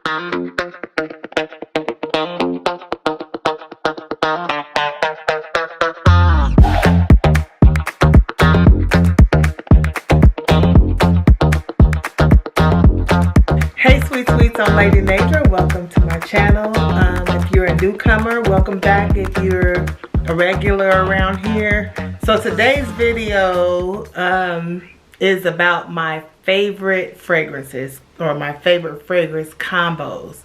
Hey sweet sweets, I'm Lady Nature. Welcome to my channel. If you're a newcomer, welcome back. If you're a regular around here. So today's video is about my favorite fragrances, or my favorite fragrance combos.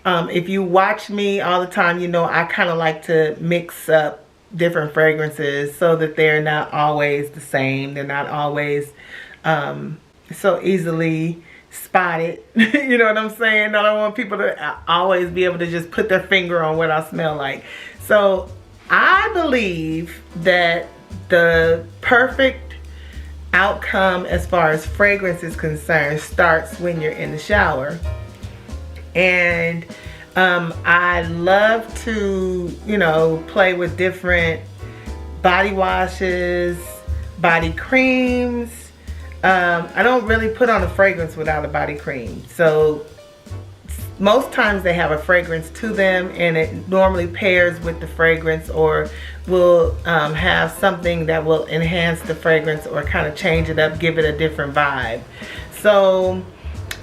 If you watch me all the time, you know I kind of like to mix up different fragrances so that they're not always the same. They're not always so easily spotted. You know what I'm saying? I don't want people to always be able to just put their finger on what I smell like. So I believe that the perfect outcome as far as fragrance is concerned starts when you're in the shower. And I love to, you know, play with different body washes, body creams. I don't really put on a fragrance without a body cream. So most times they have a fragrance to them, and it normally pairs with the fragrance, or will have something that will enhance the fragrance or kind of change it up, give it a different vibe. So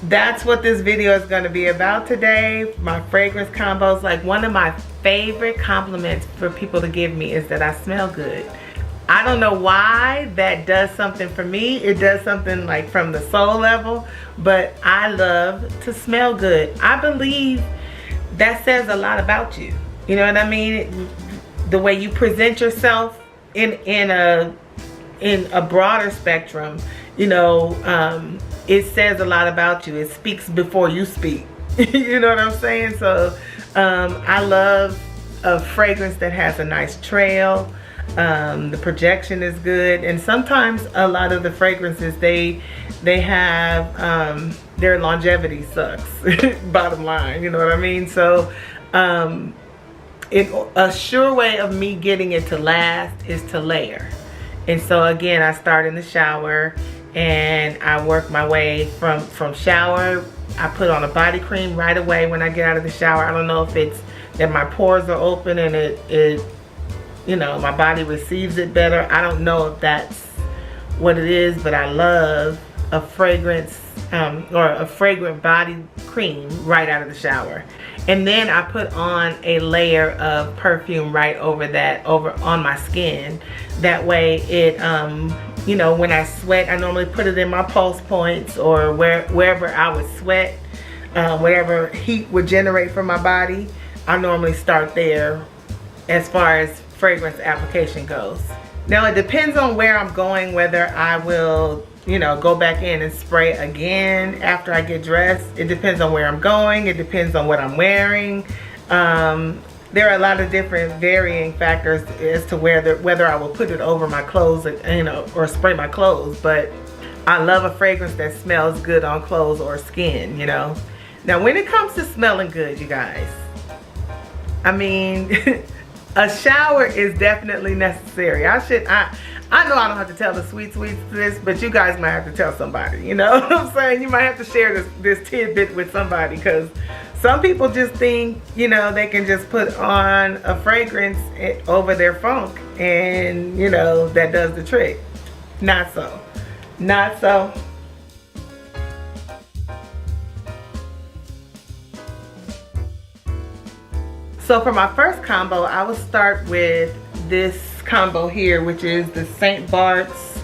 that's what this video is going to be about today. My fragrance combos. Like, one of my favorite compliments for people to give me is that I smell good. I don't know why that does something for me. It does something like from the soul level, but I love to smell good. I believe that says a lot about you. You know what I mean? The way you present yourself in a broader spectrum, you know, it says a lot about you. It speaks before you speak. You know what I'm saying? So I love a fragrance that has a nice trail. The projection is good, and sometimes a lot of the fragrances they have their longevity sucks. Bottom line, you know what I mean? So a sure way of me getting it to last is to layer. And so again, I start in the shower and I work my way from shower. I put on a body cream right away when I get out of the shower. I don't know if it's that my pores are open and it you know, my body receives it better. I don't know if that's what it is, but I love a fragrance or a fragrant body cream right out of the shower. And then I put on a layer of perfume right over that, over on my skin. That way it, you know, when I sweat, I normally put it in my pulse points, or wherever I would sweat, whatever heat would generate from my body. I normally start there as far as fragrance application goes. Now it depends on where I'm going, whether I will, you know, go back in and spray again after I get dressed. It depends on where I'm going. It depends on what I'm wearing. There are a lot of different varying factors as to whether I will put it over my clothes, you know, or spray my clothes. But I love a fragrance that smells good on clothes or skin, you know. Now when it comes to smelling good, you guys, I mean a shower is definitely necessary. I know I don't have to tell the sweet sweets this, but you guys might have to tell somebody. You know what I'm saying? You might have to share this tidbit with somebody, because some people just think, you know, they can just put on a fragrance over their funk and, you know, that does the trick. Not so. Not so. So for my first combo, I will start with this combo here, which is the St. Barts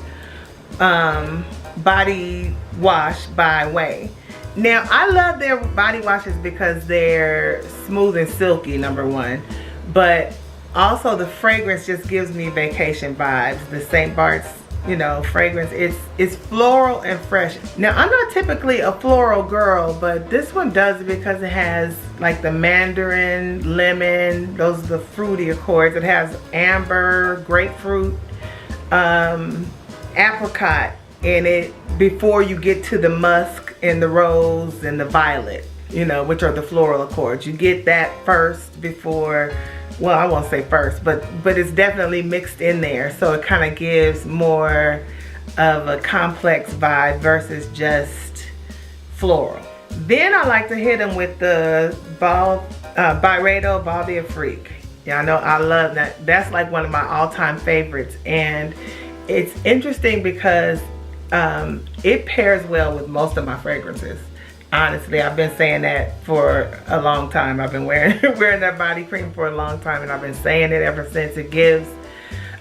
body wash by Ouai. Now I love their body washes because they're smooth and silky, number one, but also the fragrance just gives me vacation vibes. The St. Barts, you know, fragrance, it's floral and fresh. Now I'm not typically a floral girl, but this one does it because it has like the mandarin, lemon, those are the fruity accords. It has amber, grapefruit, apricot in it before you get to the musk and the rose and the violet, you know, which are the floral accords. You get that first before, well, I won't say first, but it's definitely mixed in there, so it kind of gives more of a complex vibe versus just floral. Then I like to hit them with the Byredo Ball Freak. Yeah, I know, I love that. That's like one of my all-time favorites. And it's interesting because it pairs well with most of my fragrances. Honestly, I've been saying that for a long time. I've been wearing that body cream for a long time, and I've been saying it ever since. It gives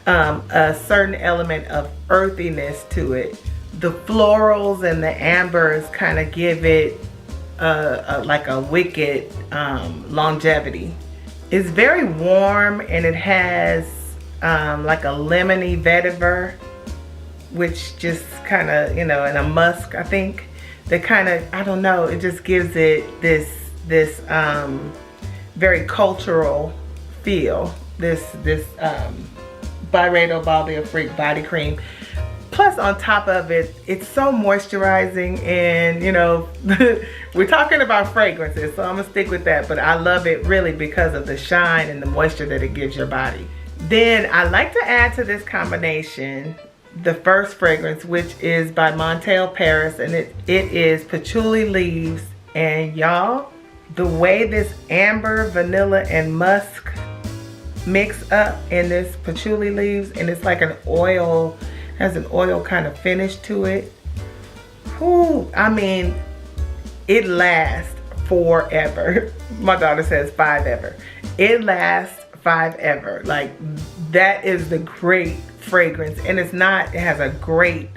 a certain element of earthiness to it. The florals and the ambers kind of give it like a wicked longevity. It's very warm, and it has like a lemony vetiver, which just kind of, you know, and a musk, I think. That kind of, I don't know, it just gives it this very cultural feel. This Byredo Ball Freak body cream. Plus, on top of it, it's so moisturizing, and you know, we're talking about fragrances, so I'm gonna stick with that. But I love it really because of the shine and the moisture that it gives your body. Then I like to add to this combination the first fragrance, which is by Montale Paris, and it is Patchouli Leaves. And y'all, the way this amber, vanilla, and musk mix up in this Patchouli Leaves, and it's like an oil, has an oil kind of finish to it. Whew, I mean, it lasts forever. My daughter says 5 ever. It lasts 5 ever. Like, that is the great fragrance, and it has a great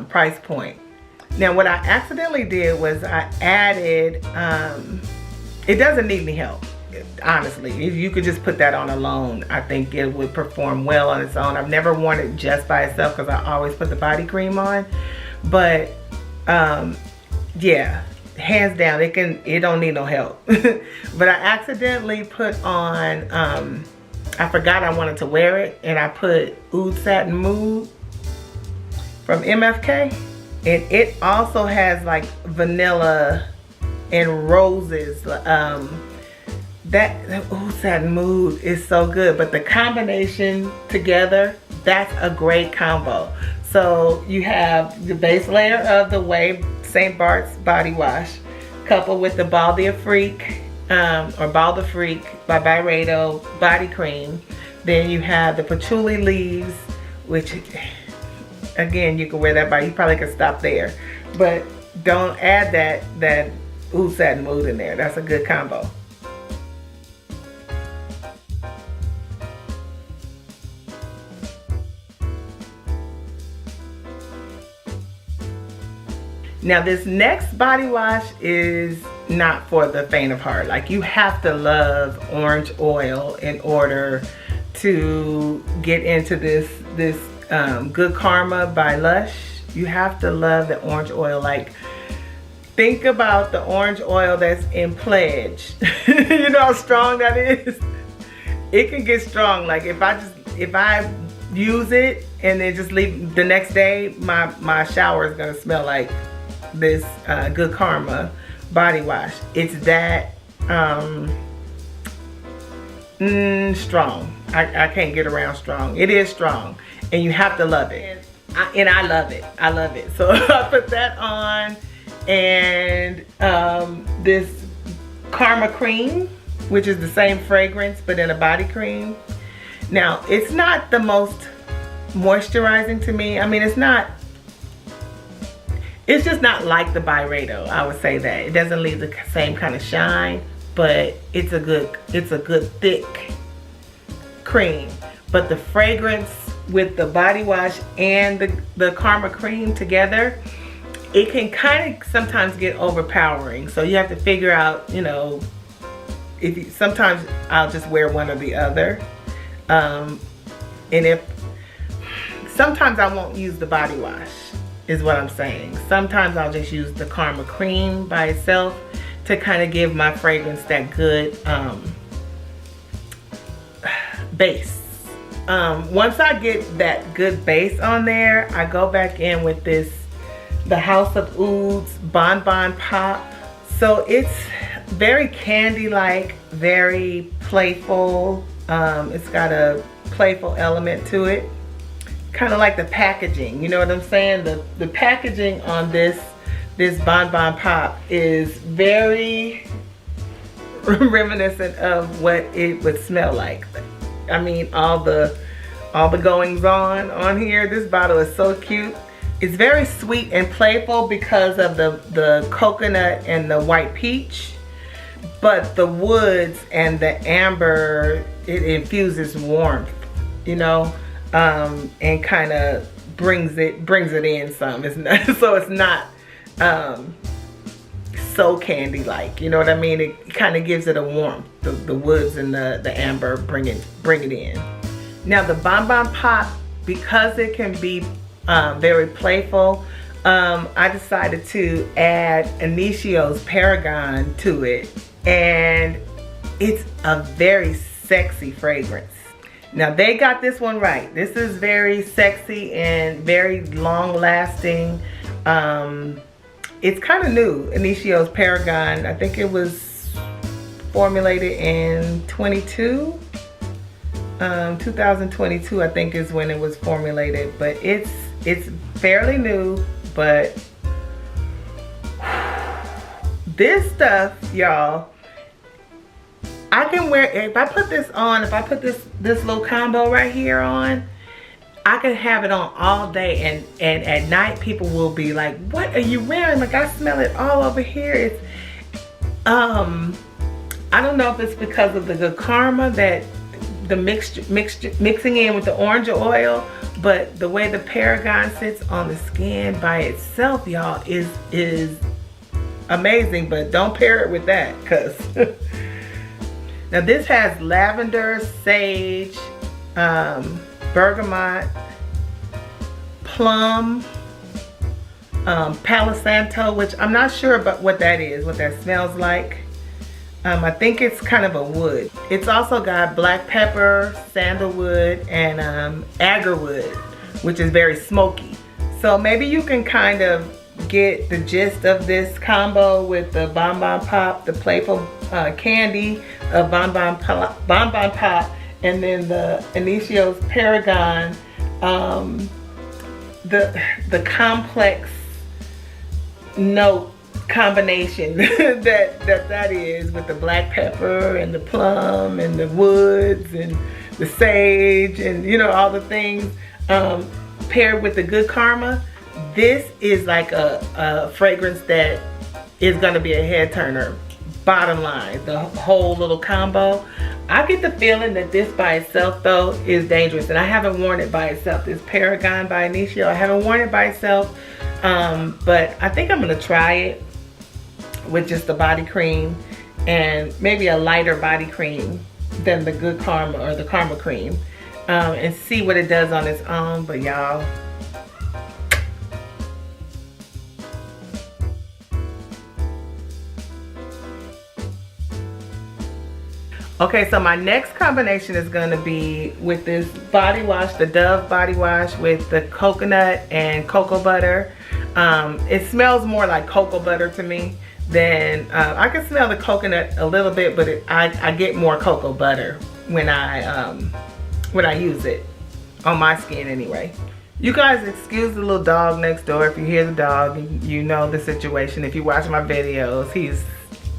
price point. Now, what I accidentally did was I added, it doesn't need any help, honestly. If you could just put that on alone, I think it would perform well on its own. I've never worn it just by itself because I always put the body cream on, but yeah, hands down, it don't need no help. But I accidentally put on, I forgot I wanted to wear it, and I put Oud Satin Mood from MFK, and it also has like vanilla and roses. That Oud Satin Mood is so good, but the combination together, that's a great combo. So you have the base layer of the Ouai St. Barts body wash, coupled with the Ball Freak, or Ball Freak by Byredo body cream. Then you have the Patchouli Leaves, which again, you can wear that by, you probably could stop there, but don't add that Oud Satin Mood in there. That's a good combo. Now, this next body wash is not for the faint of heart. Like, you have to love orange oil in order to get into this Good Karma by Lush. You have to love the orange oil. Like, think about the orange oil that's in Pledge. You know how strong that is? It can get strong. Like, if I use it and then just leave the next day, my shower is gonna smell like this Good Karma body wash. It's that strong. I can't get around strong. It is strong, and you have to love it. And I love it. I love it. So I put that on, and this Karma Cream, which is the same fragrance but in a body cream. Now, it's not the most moisturizing to me. I mean, it's just not like the Byredo, I would say that. It doesn't leave the same kind of shine, but it's a good thick cream. But the fragrance with the body wash and the Karma Cream together, it can kind of sometimes get overpowering. So you have to figure out, you know, sometimes I'll just wear one or the other. And sometimes I won't use the body wash, is what I'm saying. Sometimes I'll just use the Karma Cream by itself to kind of give my fragrance that good base. Once I get that good base on there, I go back in with the House of Oud's Bonbon Pop. So it's very candy-like, very playful. It's got a playful element to it. Kind of like the packaging, you know what I'm saying? The packaging on this this Bonbon Pop is very reminiscent of what it would smell like. I mean, all the goings on here. This bottle is so cute. It's very sweet and playful because of the coconut and the white peach, but the woods and the amber, it infuses warmth, you know, and kind of brings it in some. It's not, so it's not so candy like, you know what I mean? It kind of gives it a warmth. The woods and the amber bring it in. Now the Bonbon Pop, because it can be very playful, I decided to add Initio's Paragon to it, and it's a very sexy fragrance. Now they got this one right. This is very sexy and very long lasting. It's kind of new, Initio's Paragon. I think it was formulated in 2022 I think is when it was formulated, but it's fairly new. But this stuff, y'all, I can wear, if I put this on, if I put this little combo right here on, I can have it on all day, and at night people will be like, what are you wearing? Like, I smell it all over here. It's I don't know if it's because of the good karma that the mixing in with the orange oil, but the way the Paragon sits on the skin by itself, y'all, is amazing. But don't pair it with that, because now this has lavender, sage, bergamot, plum, Palo Santo, which I'm not sure about what that is, what that smells like. I think it's kind of a wood. It's also got black pepper, sandalwood, and agarwood, which is very smoky. So maybe you can kind of get the gist of this combo with the Bonbon Pop, the playful candy of Bonbon Pop, and then the Initio's Paragon, the complex note combination that is, with the black pepper and the plum and the woods and the sage and, you know, all the things paired with the good karma. This is like a fragrance that is going to be a head turner. Bottom line, the whole little combo. I get the feeling that this by itself though is dangerous, and I haven't worn it by itself. This Paragon by Initio, I haven't worn it by itself, but I think I'm gonna try it with just the body cream, and maybe a lighter body cream than the good karma or the karma cream, and see what it does on its own. But y'all, okay, so my next combination is going to be with this body wash, the Dove body wash with the coconut and cocoa butter. It smells more like cocoa butter to me than, I can smell the coconut a little bit, but I get more cocoa butter when I use it on my skin anyway. You guys excuse the little dog next door. If you hear the dog, you know the situation. If you watch my videos, he's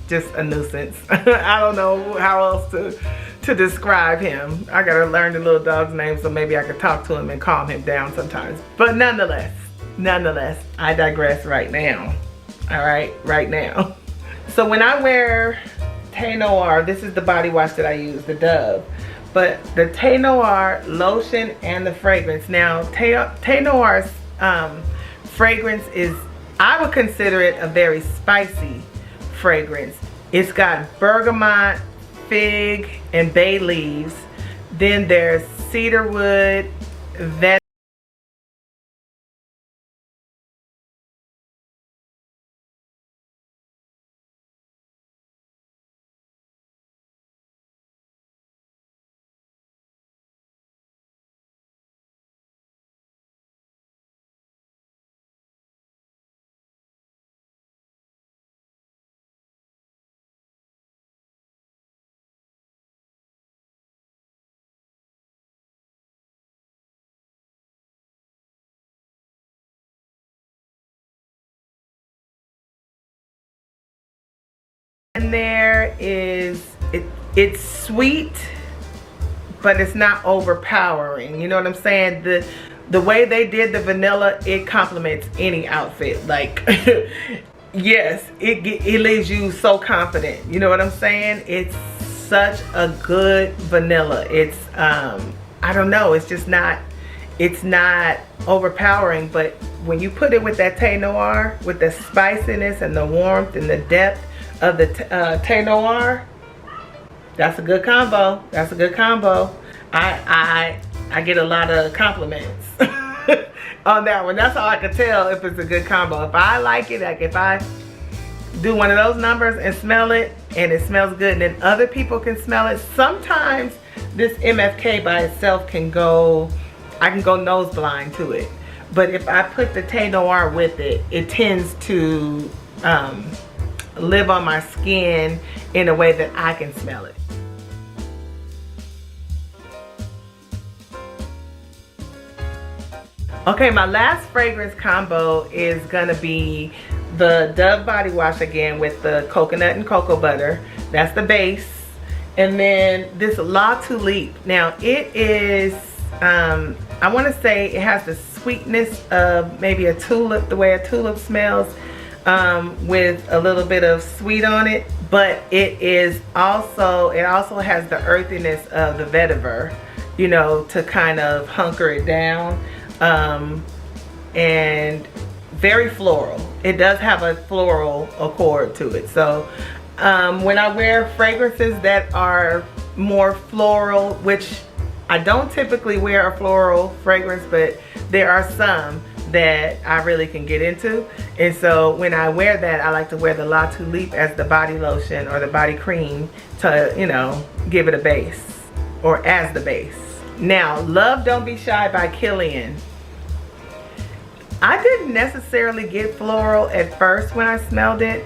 just a nuisance. I don't know how else to describe him. I gotta learn the little dog's name so maybe I could talk to him and calm him down sometimes. But nonetheless, I digress right now. All right, right now. So when I wear Thé Noir, this is the body wash that I use, the Dove. But the Thé Noir lotion and the fragrance. Now, Thé Noir's fragrance is, I would consider it a very spicy fragrance. It's got bergamot, fig, and bay leaves. Then there's cedarwood, in there is, it's sweet, but it's not overpowering. You know what I'm saying? The way they did the vanilla, it complements any outfit. Like, yes, it leaves you so confident. You know what I'm saying? It's such a good vanilla. It's I don't know, it's just not, it's not overpowering, but when you put it with that Thé Noir, with the spiciness and the warmth and the depth of the Thé Noir, that's a good combo. That's a good combo. I get a lot of compliments on that one. That's how I can tell if it's a good combo. If I like it, like if I do one of those numbers and smell it and it smells good and then other people can smell it, sometimes this MFK by itself can go, I can go nose blind to it. But if I put the Thé Noir with it, it tends to live on my skin in a way that I can smell it. Okay, my last fragrance combo is gonna be the Dove body wash again with the coconut and cocoa butter. That's the base. And then this La Tulipe. Now it is, I wanna say it has the sweetness of maybe a tulip, the way a tulip smells, with a little bit of sweet on it. But it also has the earthiness of the vetiver, you know, to kind of hunker it down. And very floral. It does have a floral accord to it. So when I wear fragrances that are more floral, which I don't typically wear a floral fragrance, but there are some that I really can get into. And so when I wear that, I like to wear the La Tulipe as the body lotion or the body cream to, you know, give it a base, or as the base. Now, Love Don't Be Shy by Kilian. I didn't necessarily get floral at first when I smelled it.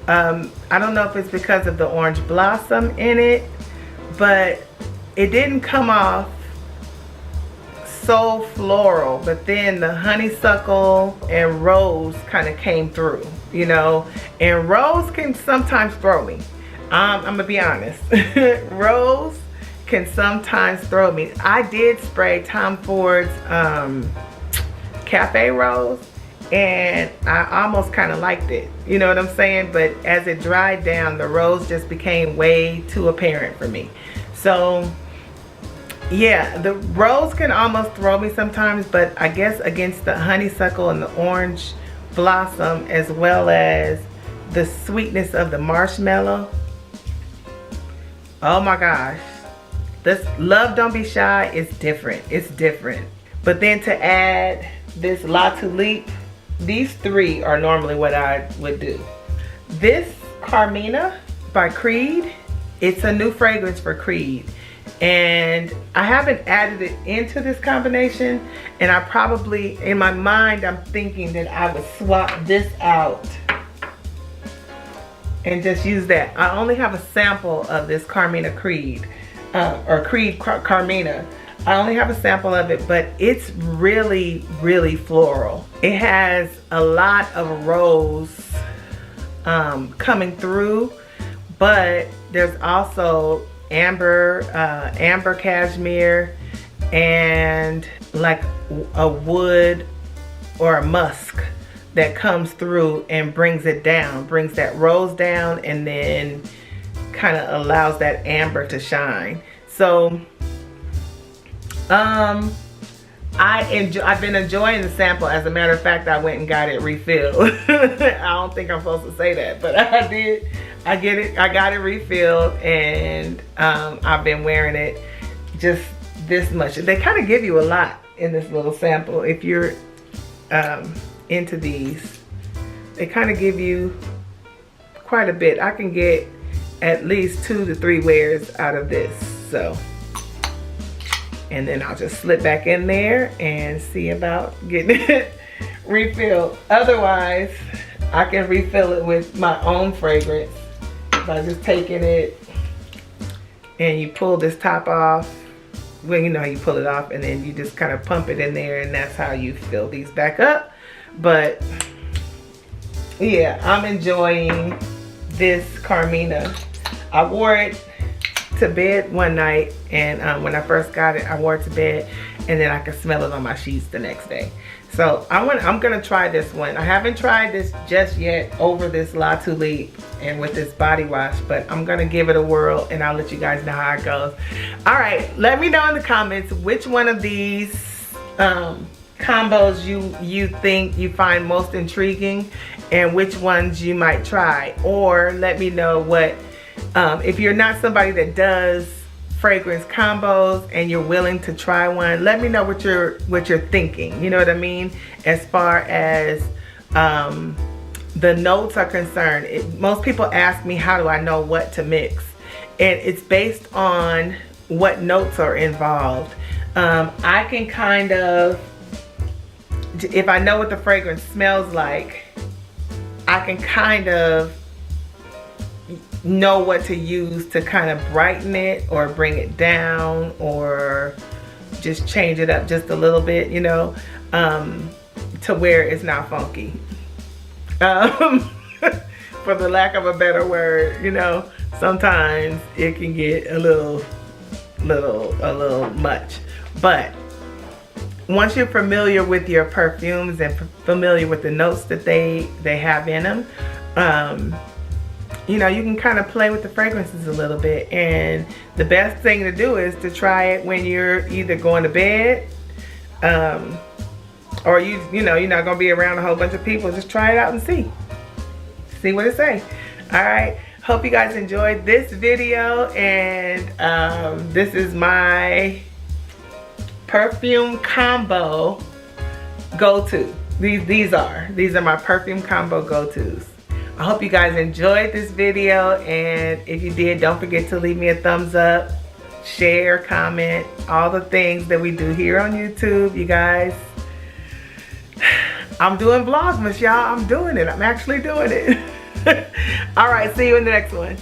I don't know if it's because of the orange blossom in it, but it didn't come off so floral. But then the honeysuckle and rose kind of came through, you know. And rose can sometimes throw me. I'm gonna be honest. Rose can sometimes throw me. I did spray Tom Ford's Cafe Rose, and I almost kind of liked it, you know what I'm saying? But as it dried down, the rose just became way too apparent for me. So yeah, the rose can almost throw me sometimes, but I guess against the honeysuckle and the orange blossom, as well as the sweetness of the marshmallow, oh my gosh, this Love Don't Be Shy is different. It's different. But then to add this La Tulipe, these three are normally what I would do. This Carmina by Creed, it's a new fragrance for Creed. And I haven't added it into this combination, and I probably, in my mind, I'm thinking that I would swap this out and just use that. I only have a sample of this Carmina Creed, or Creed Carmina. I only have a sample of it, but it's really, really floral. It has a lot of rose coming through, but there's also amber cashmere, and like a wood or a musk that comes through and brings it down, brings that rose down, and then kind of allows that amber to shine. So I've been enjoying the sample. As a matter of fact, I went and got it refilled. I don't think I'm supposed to say that, but I did. I got it refilled, and I've been wearing it just this much. They kind of give you a lot in this little sample. If you're into these, they kind of give you quite a bit. I can get at least 2 to 3 wears out of this. So, and then I'll just slip back in there and see about getting it refilled. Otherwise, I can refill it with my own fragrance by just taking it, and you pull this top off. Well, you know, you pull it off and then you just kind of pump it in there, and that's how you fill these back up. But yeah, I'm enjoying this Carmina. I wore it to bed one night, and when I first got it, I wore it to bed, and then I could smell it on my sheets the next day. So I'm gonna try this one. I haven't tried this just yet over this La Tulipe and with this body wash, but I'm gonna give it a whirl and I'll let you guys know how it goes. All right, let me know in the comments which one of these combos you think you find most intriguing and which ones you might try. Or let me know what, if you're not somebody that does fragrance combos and you're willing to try one, let me know what you're thinking, you know what I mean, as far as the notes are concerned. Most people ask me, how do I know what to mix? And it's based on what notes are involved. I can kind of, if I know what the fragrance smells like, I can kind of know what to use to kind of brighten it or bring it down or just change it up just a little bit, you know, to where it's not funky. For the lack of a better word, you know, sometimes it can get a little much. But once you're familiar with your perfumes and familiar with the notes that they have in them, you know, you can kind of play with the fragrances a little bit. And the best thing to do is to try it when you're either going to bed, or you know, you're not gonna be around a whole bunch of people. Just try it out and see what it say. All right, hope you guys enjoyed this video, and this is my perfume combo go-to. These are my perfume combo go-tos. I hope you guys enjoyed this video, and if you did, don't forget to leave me a thumbs up, share, comment, all the things that we do here on YouTube, you guys. I'm doing Vlogmas, y'all. I'm doing it. I'm actually doing it. All right, see you in the next one.